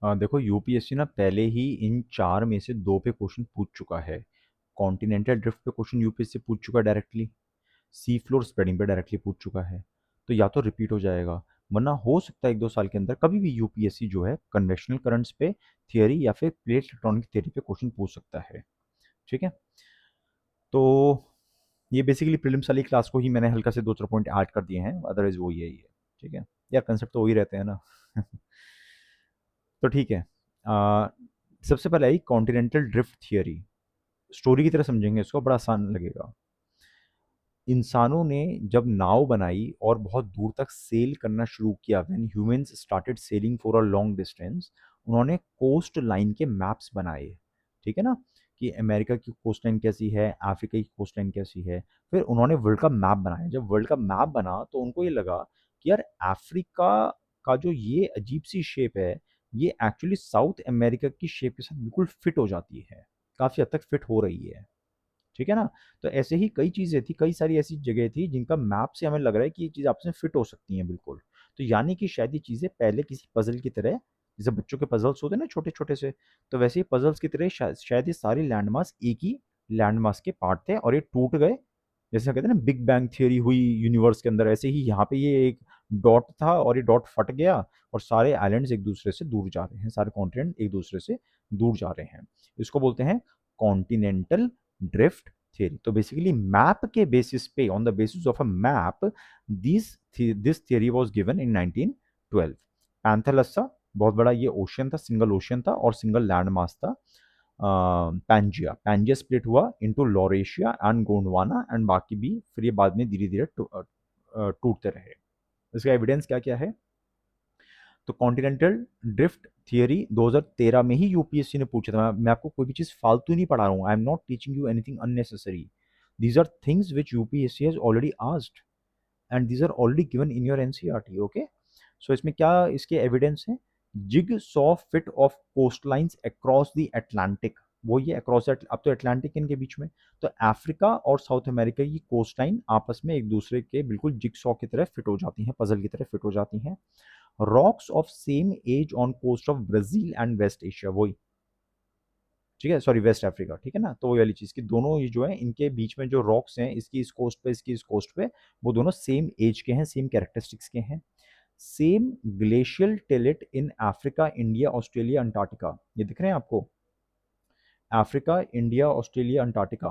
देखो यूपीएससी ना पहले ही इन चार में से दो पे क्वेश्चन पूछ चुका है। कॉन्टिनेंटल ड्रिफ्ट पे क्वेश्चन यूपीएससी पूछ चुका है डायरेक्टली। सी फ्लोर स्प्रेडिंग पे डायरेक्टली पूछ चुका है। तो या तो रिपीट हो जाएगा, वरना हो सकता है 1-2 साल के अंदर कभी भी यूपीएससी जो है कन्वेंशनल करंट्स पे थियरी या फिर प्लेट टेक्टोनिक थियरी पे क्वेश्चन पूछ सकता है। ठीक है। तो ये बेसिकली प्रीलिम्स वाली क्लास को ही मैंने हल्का से 2-4 पॉइंट ऐड कर दिए हैं, अदरवाइज वो ही है। ठीक है। यार कंसेप्ट तो वही रहते हैं ना। तो ठीक है। सबसे पहले आई कॉन्टिनेंटल ड्रिफ्ट थियरी। स्टोरी की तरह समझेंगे इसको, बड़ा आसान लगेगा। इंसानों ने जब नाव बनाई और बहुत दूर तक सेल करना शुरू किया, when humans started selling for a long distance, उन्होंने कोस्ट लाइन के मैप्स बनाए। ठीक है ना, कि अमेरिका की कोस्ट लाइन कैसी है, अफ्रीका की कोस्ट लाइन कैसी है। फिर उन्होंने वर्ल्ड का मैप बनाया। जब वर्ल्ड का मैप बना तो उनको ये लगा कि यार अफ्रीका का जो ये अजीब सी शेप है, ये एक्चुअली साउथ अमेरिका की शेप के साथ बिल्कुल फिट हो जाती है, काफ़ी हद तक फिट हो रही है। ठीक है ना। तो ऐसे ही कई चीज़ें थी, कई सारी ऐसी जगह थी जिनका मैप से हमें लग रहा है कि ये चीज़ आपस में फिट हो सकती हैं बिल्कुल। तो यानी कि शायद ये चीज़ें पहले किसी पजल की तरह, जैसे बच्चों के पजल्स होते हैं ना छोटे छोटे से, तो वैसे ही पजल्स की तरह शायद शायद ये सारी लैंडमार्क्स एक ही लैंडमार्क्स के पार्ट थे और ये टूट गए। जैसे कहते हैं ना बिग बैंग थियरी हुई यूनिवर्स के अंदर, ऐसे ही यहाँ पे ये एक डॉट था और ये डॉट फट गया और सारे आइलैंड्स एक दूसरे से दूर जा रहे हैं, सारे कॉन्टिनेंट एक दूसरे से दूर जा रहे हैं। इसको बोलते हैं कॉन्टिनेंटल ड्रिफ्ट थियरी। तो बेसिकली मैप के बेसिस पे, on the basis of a map, this theory was given in 1912। पैंथेलस्सा बहुत बड़ा ये ओशियन था, सिंगल ओशियन था और सिंगल लैंड मास था। पैंजिया पैंजिया स्प्लिट हुआ into Laurasia and Gondwana and बाकी भी फिर ये बाद में धीरे धीरे टूटते रहे। इसका एविडेंस क्या क्या है? तो कॉन्टिनेंटल ड्रिफ्ट थियरी 2013 में ही यूपीएससी ने पूछा था। मैं आपको कोई भी चीज़ फालतू नहीं पढ़ा रहा हूँ। I am not teaching you anything unnecessary. These are things which UPSC has already asked and these are already given in your NCERT. Okay. So इसमें क्या इसके एविडेंस है? Jigsaw fit of coast lines across the Atlantic. वो ये across, अब तो Atlantic इनके बीच में, तो अफ्रीका और साउथ अमेरिका की कोस्ट लाइन आपस में एक दूसरे के बिल्कुल जिग सॉ की तरह फिट हो जाती हैं, पजल की तरह फिट हो जाती हैं। Rocks of same age on coast of Brazil and West Asia, वही, ठीक है, सॉरी वेस्ट अफ्रीका। ठीक है ना, तो वही वाली चीज़ कि दोनों ये जो है इनके बीच में जो रॉक्स हैं, इसकी इस कोस्ट पे, इसकी इस कोस्ट पे, वो दोनों सेम एज के हैं, सेम कैरेक्टरिस्टिक्स के हैं। Same glacial tillite in Africa, India, Australia, Antarctica. ये दिख रहे हैं आपको? अफ्रीका, इंडिया, ऑस्ट्रेलिया, अंटार्कटिका,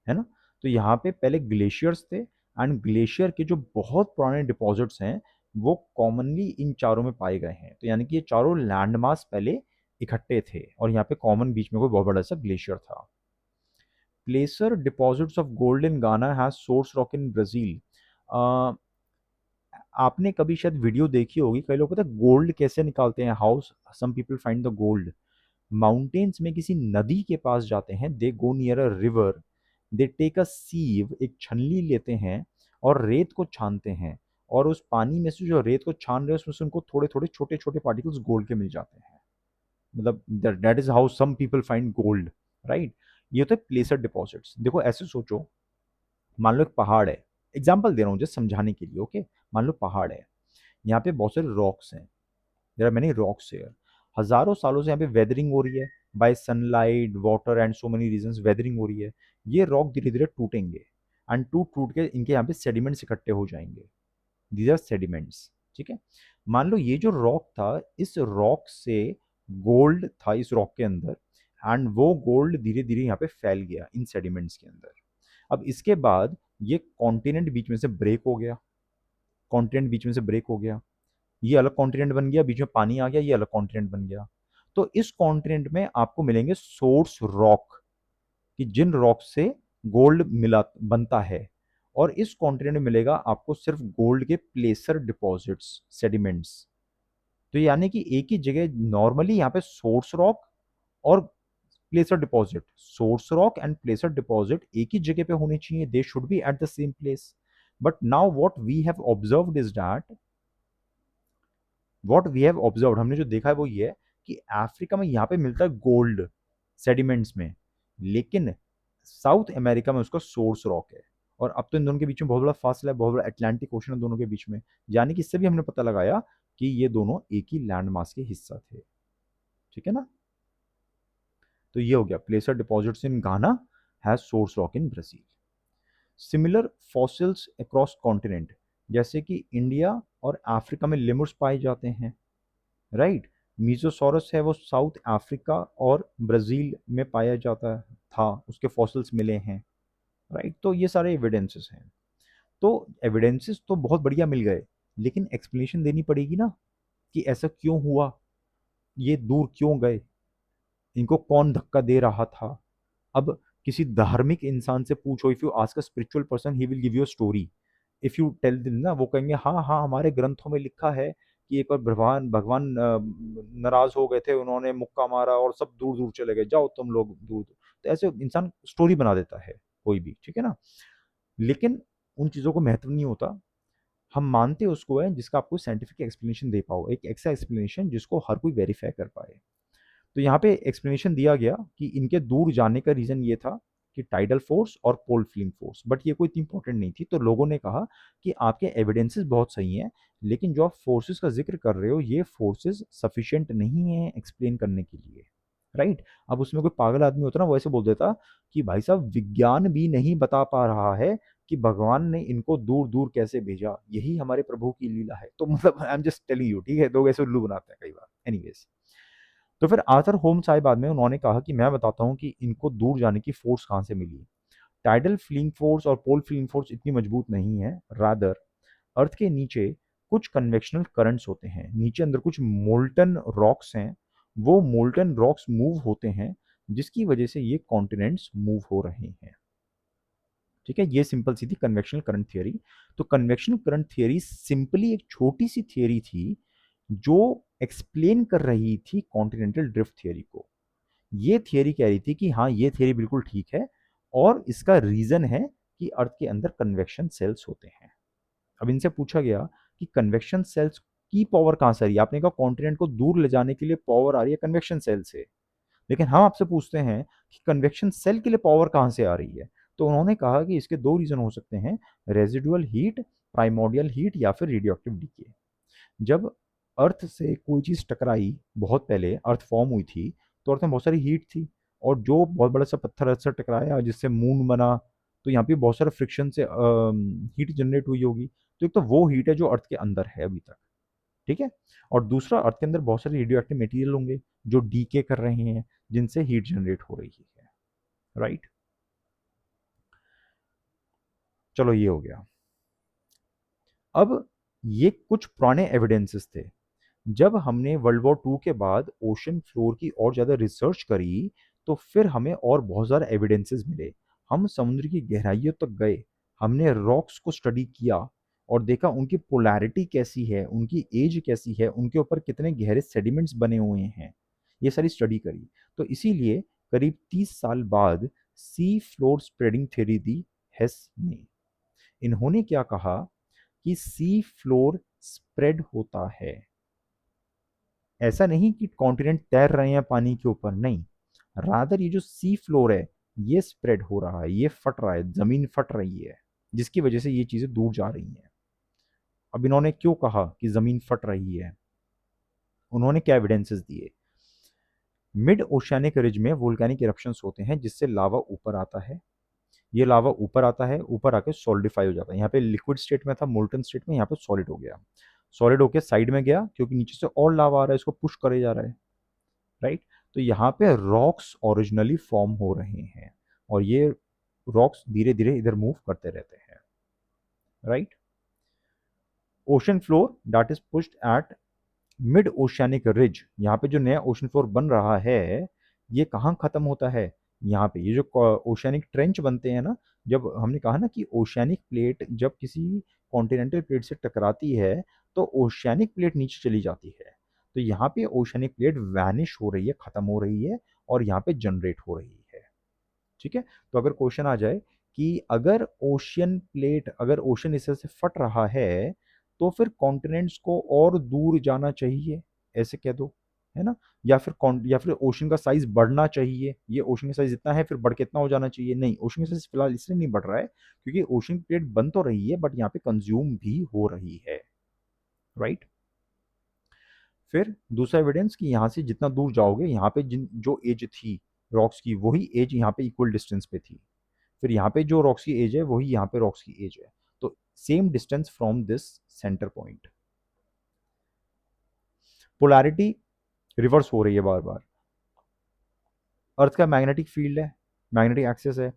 है ना। तो यहाँ पे पहले ग्लेशियर्स थे एंड ग्लेशियर के जो बहुत पुराने डिपॉजिट्स हैं वो कॉमनली इन चारों में पाए गए हैं। तो यानी कि ये चारों लैंड मास पहले इकट्ठे थे और यहाँ पे कॉमन बीच में कोई बहुत बड़ा सा ग्लेशियर था। प्लेसर डिपॉजिट्स ऑफ गोल्ड इन गाना has source rock in Brazil. आपने कभी शायद वीडियो देखी होगी, कई लोग पता है गोल्ड कैसे निकालते हैं, how some people find the gold. Mountains में किसी नदी के पास जाते हैं, they go near a river, they take a sieve, एक छलनी लेते हैं और रेत को छानते हैं, और उस पानी में से जो रेत को छान रहे हैं उसमें से उनको थोड़े थोड़े छोटे छोटे पार्टिकल्स गोल्ड के मिल जाते हैं। मतलब that is how some people find gold, right. ये होते हैं प्लेसर डिपॉजिट्स। देखो ऐसे सोचो, मान लो एक पहाड़ है, एग्जाम्पल दे रहा हूँ जस्ट समझाने के लिए। ओके, मान लो पहाड़ है, यहाँ पे बहुत सारे रॉक्स हैं, there are many rocks here. हजारों सालों से यहाँ पे वेदरिंग हो रही है, by sunlight, water and so many reasons weathering हो रही है। ये रॉक धीरे धीरे टूटेंगे एंड टूट टूट के इनके यहाँ पे सेडिमेंट्स इकट्ठे हो जाएंगे। These are sediments. ठीक है। मान लो ये जो रॉक था, इस रॉक से गोल्ड था इस रॉक के अंदर, एंड वो गोल्ड धीरे धीरे यहाँ पे फैल गया इन सेडिमेंट्स के अंदर। अब इसके बाद ये कॉन्टिनेंट बीच में से ब्रेक हो गया, कॉन्टिनेंट बीच में से ब्रेक हो गया, ये अलग कॉन्टिनेंट बन गया, बीच में पानी आ गया, ये अलग कॉन्टिनेंट बन गया। तो इस कॉन्टिनेंट में आपको मिलेंगे सोर्स रॉक, कि जिन रॉक से गोल्ड मिला बनता है, और इस कॉन्टिनेंट में मिलेगा आपको सिर्फ गोल्ड के प्लेसर डिपॉजिट्स, सेडिमेंट्स। तो यानी कि एक ही जगह नॉर्मली यहाँ पे सोर्स रॉक और placer deposit, source rock and placer deposit एक ही जगह पे होने चाहिए, they should be at the same place. But now what we have observed is that, what we have observed, हमने जो देखा है वो ये है कि अफ्रीका में यहाँ पे मिलता है गोल्ड सेडिमेंट्स में, लेकिन साउथ अमेरिका में उसका सोर्स रॉक है। और अब तो इन दोनों के बीच में बहुत बड़ा फासला है, बहुत बड़ा अटलांटिक ओशन है दोनों के बीच में। यानी कि इससे भी हमने पता लगाया कि ये दोनों एक ही लैंड मास के हिस्सा थे। ठीक है ना। तो ये हो गया, placer deposits in Ghana has source rock in Brazil. Similar fossils across continent, जैसे कि इंडिया और अफ्रीका में लेमुर्स पाए जाते हैं, राइट। मीजोसॉरस है वो साउथ अफ्रीका और ब्राजील में पाया जाता था, उसके फॉसिल्स मिले हैं, राइट। तो ये सारे एविडेंसेस हैं। तो एविडेंसेस तो बहुत बढ़िया मिल गए, लेकिन एक्सप्लेनेशन देनी पड़ेगी ना कि ऐसा क्यों हुआ, ये दूर क्यों गए, इनको कौन धक्का दे रहा था। अब किसी धार्मिक इंसान से पूछो, if you ask a spiritual person he will give you a story. If you tell them ना, वो कहेंगे हाँ हाँ हमारे ग्रंथों में लिखा है कि एक बार भगवान भगवान नाराज हो गए थे, उन्होंने मुक्का मारा और सब दूर दूर चले गए, जाओ तुम लोग दूर दूर। तो ऐसे इंसान स्टोरी बना देता है कोई भी, ठीक है ना। लेकिन उन चीज़ों को महत्व नहीं होता, हम मानते उसको है जिसका आपको साइंटिफिक एक्सप्लेनेशन दे पाओ, एक ऐसा एक्सप्लेनेशन जिसको हर कोई वेरीफाई कर पाए। तो यहाँ पे एक्सप्लेनेशन दिया गया कि इनके दूर जाने का रीज़न ये था कि टाइडल फोर्स और पोल फिल्म फोर्स, बट ये कोई इतनी इंपॉर्टेंट नहीं थी। तो लोगों ने कहा कि आपके एविडेंसेस बहुत सही हैं, लेकिन जो आप फोर्सेस का जिक्र कर रहे हो ये फोर्सेस सफिशिएंट नहीं है एक्सप्लेन करने के लिए, राइट। अब उसमें कोई पागल आदमी होता ना, वो ऐसे बोल देता कि भाई साहब विज्ञान भी नहीं बता पा रहा है कि भगवान ने इनको दूर दूर कैसे भेजा, यही हमारे प्रभु की लीला है। तो मतलब I am just telling you, ठीक है, लोग ऐसे उल्लू बनाते हैं कई बार। एनीवेज, तो फिर आर्थर होम्स आए बाद में, उन्होंने कहा कि मैं बताता हूँ कि इनको दूर जाने की फोर्स कहाँ से मिली। टाइडल फ्लिंग फोर्स और पोल फ्लिंग फोर्स इतनी मजबूत नहीं है, रादर अर्थ के नीचे कुछ कन्वेक्शनल करंट्स होते हैं, नीचे अंदर कुछ मोल्टन रॉक्स हैं, वो मोल्टन रॉक्स मूव होते हैं जिसकी वजह से ये कॉन्टिनेंट्स मूव हो रहे हैं। ठीक है, ये सिंपल सी थी कन्वेक्शनल करंट थियरी। तो कन्वेक्शनल करंट थियरी सिंपली एक छोटी सी थियरी थी जो एक्सप्लेन कर रही थी कॉन्टिनेंटल ड्रिफ्ट थियरी को। ये थियरी कह रही थी कि हाँ ये थियरी बिल्कुल ठीक है, और इसका रीजन है कि अर्थ के अंदर कन्वेक्शन सेल्स होते हैं। अब इनसे पूछा गया कि कन्वेक्शन सेल्स की पावर कहाँ से आ रही है, आपने कहा कॉन्टिनेंट को दूर ले जाने के लिए पावर आ रही है कन्वेक्शन सेल से, लेकिन हम आपसे पूछते हैं कि कन्वेक्शन सेल के लिए पावर कहाँ से आ रही है। तो उन्होंने कहा कि इसके दो रीजन हो सकते हैं, रेजिडुअल हीट, प्राइमोडियल हीट, या फिर रेडियोएक्टिव डीके। जब अर्थ से कोई चीज़ टकराई, बहुत पहले अर्थ फॉर्म हुई थी, तो अर्थ में बहुत सारी हीट थी, और जो बहुत बड़ा सा पत्थर अर्थ से टकराया जिससे मून बना, तो यहाँ पे बहुत सारे फ्रिक्शन से हीट जनरेट हुई होगी। तो एक तो वो हीट है जो अर्थ के अंदर है अभी तक, ठीक है। और दूसरा, अर्थ के अंदर बहुत सारे रेडियो एक्टिव मटेरियल होंगे जो डीके कर रहे हैं, जिनसे हीट जनरेट हो रही है, राइट। चलो ये हो गया। अब ये कुछ पुराने एविडेंसेस थे। जब हमने वर्ल्ड वॉर टू के बाद ओशन फ्लोर की और ज़्यादा रिसर्च करी, तो फिर हमें और बहुत ज़्यादा एविडेंसेस मिले। हम समुद्र की गहराइयों तक गए, हमने रॉक्स को स्टडी किया और देखा उनकी पोलैरिटी कैसी है, उनकी एज कैसी है, उनके ऊपर कितने गहरे सेडिमेंट्स बने हुए हैं, ये सारी स्टडी करी। तो इसीलिए करीब 30 साल बाद सी फ्लोर स्प्रेडिंग थ्योरी दी हेस ने। इन्होंने क्या कहा कि सी फ्लोर स्प्रेड होता है, ऐसा नहीं कि कॉन्टिनेंट तैर रहे हैं पानी के ऊपर, नहीं, रादर ये जो सी फ्लोर है ये स्प्रेड हो रहा है, ये फट रहा है, जमीन फट रही है, जिसकी वजह से ये चीजें दूर जा रही हैं। अब इन्होंने क्यों कहा कि जमीन फट रही है, उन्होंने क्या एविडेंसेस दिए। मिड ओशियानिक रिज में वोल्केनिक इरप्शंस होते हैं जिससे लावा ऊपर आता है, ये लावा ऊपर आता है, ऊपर आके सॉलिडिफाई हो जाता है, यहाँ पे लिक्विड स्टेट में था, मोल्टन स्टेट में, यहाँ पे सॉलिड हो गया, सॉलिड होके साइड में गया क्योंकि नीचे से और लावा आ रहा है, इसको पुश करे जा रहा है, राइट। तो यहाँ पे रॉक्स ओरिजिनली फॉर्म हो रहे हैं, और ये रॉक्स धीरे धीरे इधर मूव करते रहते हैं, right. Ocean floor that is pushed at mid oceanic ridge, यहाँ पे जो नया ओशन फ्लोर बन रहा है ये कहाँ खत्म होता है, यहाँ पे, ये जो ओशियानिक ट्रेंच बनते हैं ना, जब हमने कहा ना कि ओशियानिक प्लेट जब किसी कॉन्टिनेंटल प्लेट से टकराती है तो ओशियानिक प्लेट नीचे चली जाती है, तो यहाँ पे ओशियानिक प्लेट वैनिश हो रही है, खत्म हो रही है, और यहाँ पे जनरेट हो रही है, ठीक है। तो अगर क्वेश्चन आ जाए कि अगर ओशियन प्लेट, अगर ओशन इस तरह से फट रहा है तो फिर कॉन्टिनेंट्स को और दूर जाना चाहिए, ऐसे कह दो, है ना। या फिर ओशन का साइज बढ़ना चाहिए, ये ओशन का साइज इतना है फिर बढ़ के इतना हो जाना चाहिए, नहीं, ओशन का साइज फिलहाल इसलिए नहीं बढ़ रहा है क्योंकि ओशन प्लेट बन तो रही है बट यहाँ पे कंज्यूम भी हो रही है, राइट। फिर दूसरा एविडेंस कि यहाँ से जितना दूर जाओगे यहाँ पे जिन जो एज थी रॉक्स की वही एज यहाँ पे इक्वल डिस्टेंस पे थी। फिर यहाँ पे जो रॉक्स की एज है वही यहाँ पे रॉक्स की एज है। तो same distance from this centre point. Polarity reverse हो रही है बार बार। अर्थ का मैग्नेटिक फील्ड है, मैग्नेटिक एक्सिस है,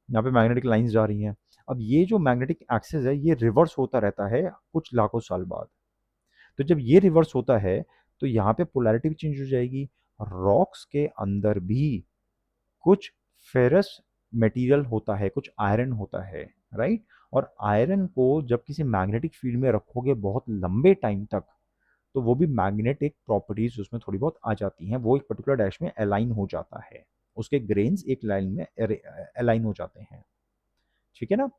यहाँ पे मैग्नेटिक लाइंस जा रही हैं। अब ये जो मैग्नेटिक एक्सिस है ये रिवर्स होता रहता है कुछ लाखों साल बाद। तो जब ये रिवर्स होता है तो यहाँ पे पोलैरिटी भी चेंज हो जाएगी। रॉक्स के अंदर भी कुछ फेरस मटेरियल होता है, कुछ आयरन होता है, राइट। और आयरन को जब किसी मैग्नेटिक फील्ड में रखोगे बहुत लंबे टाइम तक तो वो भी मैग्नेटिक प्रॉपर्टीज उसमें थोड़ी बहुत आ जाती हैं, वो एक पर्टिकुलर डैश में अलाइन हो जाता है, उसके ग्रेन्स एक लाइन में अलाइन हो जाते हैं, ठीक है ना।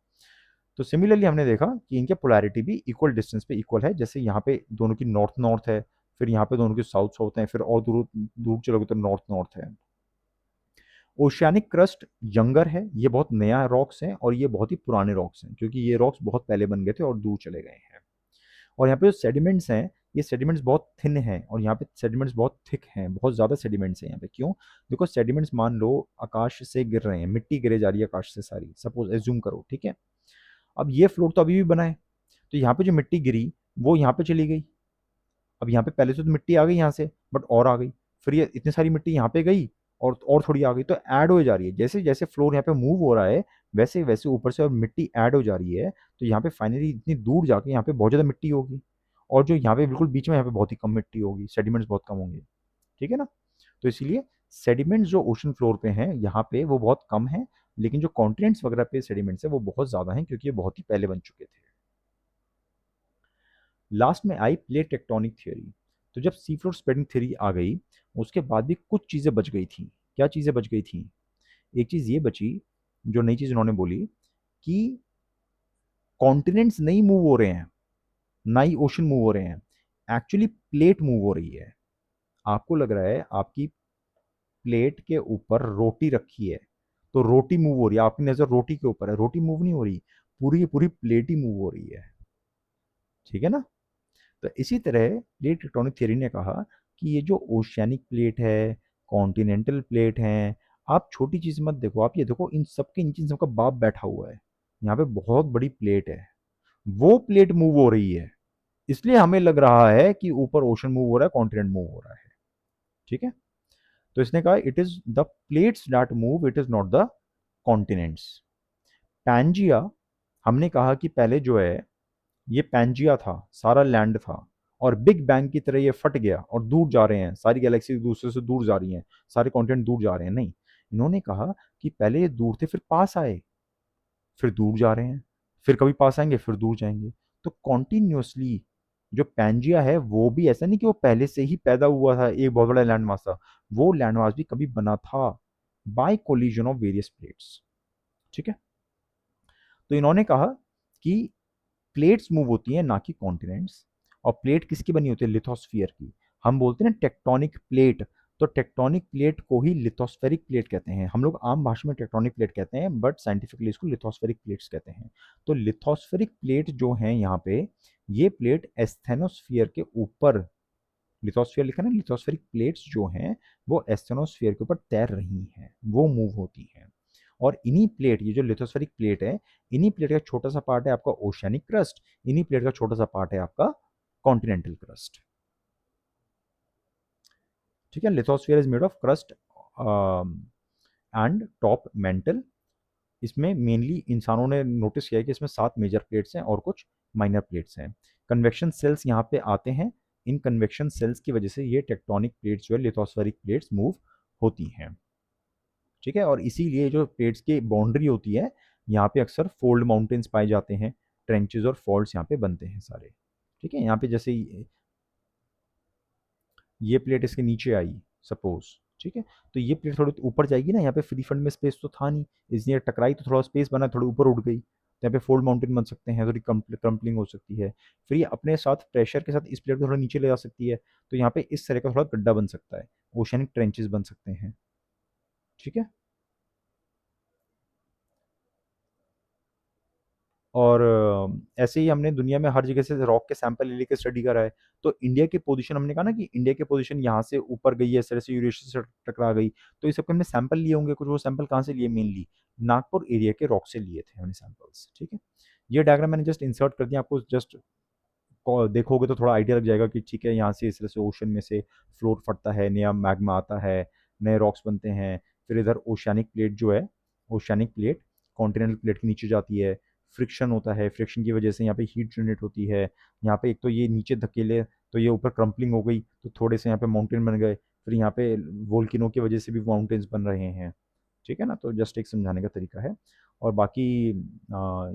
तो सिमिलरली हमने देखा कि इनके पोलैरिटी भी इक्वल डिस्टेंस पे इक्वल है। जैसे यहाँ पे दोनों की नॉर्थ नॉर्थ है, फिर यहाँ पे दोनों की साउथ साउथ है, फिर और दूर दूर चलोगे तो नॉर्थ नॉर्थ है। ओशियानिक क्रस्ट यंगर है, ये बहुत नया रॉक्स है और ये बहुत ही पुराने रॉक्स हैं क्योंकि ये रॉक्स बहुत पहले बन गए थे और दूर चले गए हैं। और यहाँ पे जो सेडिमेंट्स हैं ये सेडिमेंट्स बहुत थिन हैं और यहाँ पे सेडिमेंट्स बहुत थिक हैं, बहुत ज़्यादा सेडिमेंट्स हैं यहाँ पे। क्यों? देखो सेडिमेंट्स मान लो आकाश से गिर रहे हैं, मिट्टी गिरे जा रही है आकाश से सारी, सपोज एज्यूम करो, ठीक है। अब ये फ्लोर तो अभी भी बना है, तो यहाँ पे जो मिट्टी गिरी वो यहाँ पे चली गई। अब यहाँ पे पहले से तो मिट्टी आ गई यहाँ से, बट और आ गई, फिर ये इतनी सारी मिट्टी यहाँ पे गई और थोड़ी आ गई, तो ऐड हो जा रही है। जैसे जैसे फ्लोर यहाँ पे मूव हो रहा है वैसे वैसे ऊपर से और मिट्टी ऐड हो जा रही है। तो यहाँ पे फाइनली इतनी दूर जाके यहाँ पे बहुत ज़्यादा मिट्टी होगी और जो यहाँ पे बिल्कुल बीच में यहाँ पे बहुत ही कम मिट्टी होगी, सेडिमेंट्स बहुत कम होंगे, ठीक है ना। तो इसलिए सेडिमेंट्स जो ओशन फ्लोर पे हैं यहाँ पे वो बहुत कम है, लेकिन जो कॉन्टिनेंट्स वगैरह पे सेडिमेंट्स है वो बहुत ज़्यादा हैं क्योंकि ये बहुत ही पहले बन चुके थे। लास्ट में आई प्लेट टेक्टोनिक थ्योरी। तो जब सी फ्लोर स्प्रेडिंग थ्योरी आ गई उसके बाद भी कुछ चीज़ें बच गई थी। क्या चीज़ें बच गई थी? एक चीज़ ये बची, जो नई चीज़ उन्होंने बोली कि कॉन्टिनेंट्स नहीं मूव हो रहे हैं, ना ही ओशन मूव हो रहे हैं, एक्चुअली प्लेट मूव हो रही है। आपको लग रहा है आपकी प्लेट के ऊपर रोटी रखी है तो रोटी मूव हो रही है, आपकी नज़र रोटी के ऊपर है, रोटी मूव नहीं हो रही, पूरी की पूरी प्लेट ही मूव हो रही है, ठीक है ना। तो इसी तरह प्लेट टेक्टोनिक थ्योरी ने कहा कि ये जो ओशियानिक प्लेट है, कॉन्टिनेंटल प्लेट हैं, आप छोटी चीज़ मत देखो, आप ये देखो इन सब के नीचे इन सबका बाप बैठा हुआ है, यहाँ पे बहुत बड़ी प्लेट है, वो प्लेट मूव हो रही है, इसलिए हमें लग रहा है कि ऊपर ओशन मूव हो रहा है, कॉन्टिनेंट मूव हो रहा है, ठीक है। तो इसने कहा it is the plates that move, it is not the continents. Pangaea, हमने कहा कि पहले जो है ये पैंजिया था, सारा लैंड था, और बिग बैंग की तरह ये फट गया और दूर जा रहे हैं, सारी गैलेक्सी एक दूसरे से दूर जा रही हैं, सारे कॉन्टिनेंट दूर जा रहे हैं। नहीं, इन्होंने कहा कि पहले ये दूर थे फिर पास आए, फिर दूर जा रहे हैं, फिर कभी पास आएंगे फिर दूर जाएंगे। तो कॉन्टिन्यूसली जो पैंजिया है वो भी ऐसा नहीं कि वो पहले से ही पैदा हुआ था एक बहुत बड़ा लैंड मास था, वो लैंड मास भी कभी बना था by collision of various plates, ठीक है। तो इन्होंने कहा कि प्लेट्स मूव होती हैं ना कि कॉन्टिनेंट्स। और प्लेट किसकी बनी होती है? लिथोस्फियर की। हम बोलते हैं ना टेक्टोनिक प्लेट, तो टेक्टोनिक प्लेट को ही लिथोस्फेरिक प्लेट कहते हैं। हम लोग आम भाषा में टेक्टोनिक प्लेट कहते हैं बट साइंटिफिकली इसको लिथोस्फेरिक प्लेट्स कहते हैं। तो लिथोस्फेरिक प्लेट जो है यहाँ पे, ये प्लेट एस्थेनोस्फियर के ऊपर, लिथोस्फियर लिखा ना, लिथोस्फेरिक प्लेट्स जो हैं वो एस्थेनोस्फियर के ऊपर तैर रही हैं, वो मूव होती हैं। और इन्हीं प्लेट, ये जो लिथोस्फेरिक प्लेट है, इन्हीं प्लेट का छोटा सा पार्ट है आपका ओशियानिक क्रस्ट, इन्हीं प्लेट का छोटा सा पार्ट है आपका कॉन्टिनेंटल क्रस्ट, ठीक है। Lithosphere is made of crust and top mental. इसमें मेनली इंसानों ने नोटिस किया है कि इसमें 7 मेजर प्लेट्स हैं और कुछ माइनर प्लेट्स हैं। कन्वेक्शन सेल्स यहाँ पे आते हैं, इन कन्वेक्शन सेल्स की वजह से ये टेक्टोनिक प्लेट्स जो है, लिथोस्फेरिक प्लेट्स मूव होती हैं, ठीक है। और इसीलिए जो प्लेट्स की बाउंड्री होती है, यहाँ पे अक्सर फोल्ड माउंटेन्स पाए जाते हैं, ट्रेंचेस और फॉल्ट्स यहाँ पे बनते हैं सारे, ठीक है। यहाँ पे जैसे ये प्लेट इसके नीचे आई सपोज, ठीक है, तो ये प्लेट थोड़ी ऊपर जाएगी ना, यहाँ पे फ्री फंड में स्पेस तो था नहीं, इसलिए टकराई तो थोड़ा स्पेस बना, थोड़ी ऊपर उठ गई, तो यहाँ पे फोल्ड माउंटेन बन सकते हैं, थोड़ी क्रम्पलिंग हो सकती है। फिर ये अपने साथ प्रेशर के साथ इस प्लेट को थोड़ा नीचे ले जा सकती है, तो यहाँ पे इस तरह का थोड़ा गड्ढा बन सकता है, ओशनिक ट्रेंचेस बन सकते हैं, ठीक है। और ऐसे ही हमने दुनिया में हर जगह से रॉक के सैंपल ले लेके स्टडी करा है। तो इंडिया की पोजीशन, हमने कहा ना कि इंडिया की पोजीशन यहाँ से ऊपर गई है, इस तरह से यूरेशिया से टकरा गई। तो इस सबके हमने सैंपल लिए होंगे कुछ, वो सैंपल कहाँ से लिए? मेनली नागपुर एरिया के रॉक से लिए थे हमने सैंपल्स, ठीक है। ये डायग्राम मैंने जस्ट इंसर्ट कर दिया, आपको जस्ट देखोगे तो थोड़ा आइडिया लग जाएगा कि ठीक है, यहाँ से इस तरह से ओशन में से फ्लोर फटता है, नया मैग्मा आता है, नए रॉक्स बनते हैं। फिर इधर ओशियानिक प्लेट जो है, ओशियानिक प्लेट कॉन्टिनेंटल प्लेट के नीचे जाती है, फ्रिक्शन होता है, फ्रिक्शन की वजह से यहाँ पे हीट जनरेट होती है। यहाँ पे एक तो ये नीचे धकेले तो ये ऊपर क्रम्पलिंग हो गई, तो थोड़े से यहाँ पे माउंटेन बन गए। फिर यहाँ पे वोल्केनो की वजह से भी माउंटेन्स बन रहे हैं, ठीक है ना। तो जस्ट एक समझाने का तरीका है। और बाकी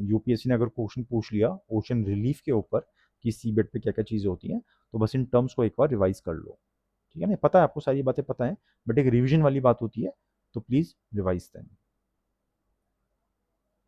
यूपीएससी ने अगर क्वेश्चन पूछ लिया ओशन रिलीफ के ऊपर कि सी बेड पे क्या क्या चीज़ें होती हैं, तो बस इन टर्म्स को एक बार रिवाइज कर लो, ठीक है ना। पता है आपको, सारी बातें पता है, बट एक रिवीजन वाली बात होती है, तो प्लीज़ रिवाइज दें।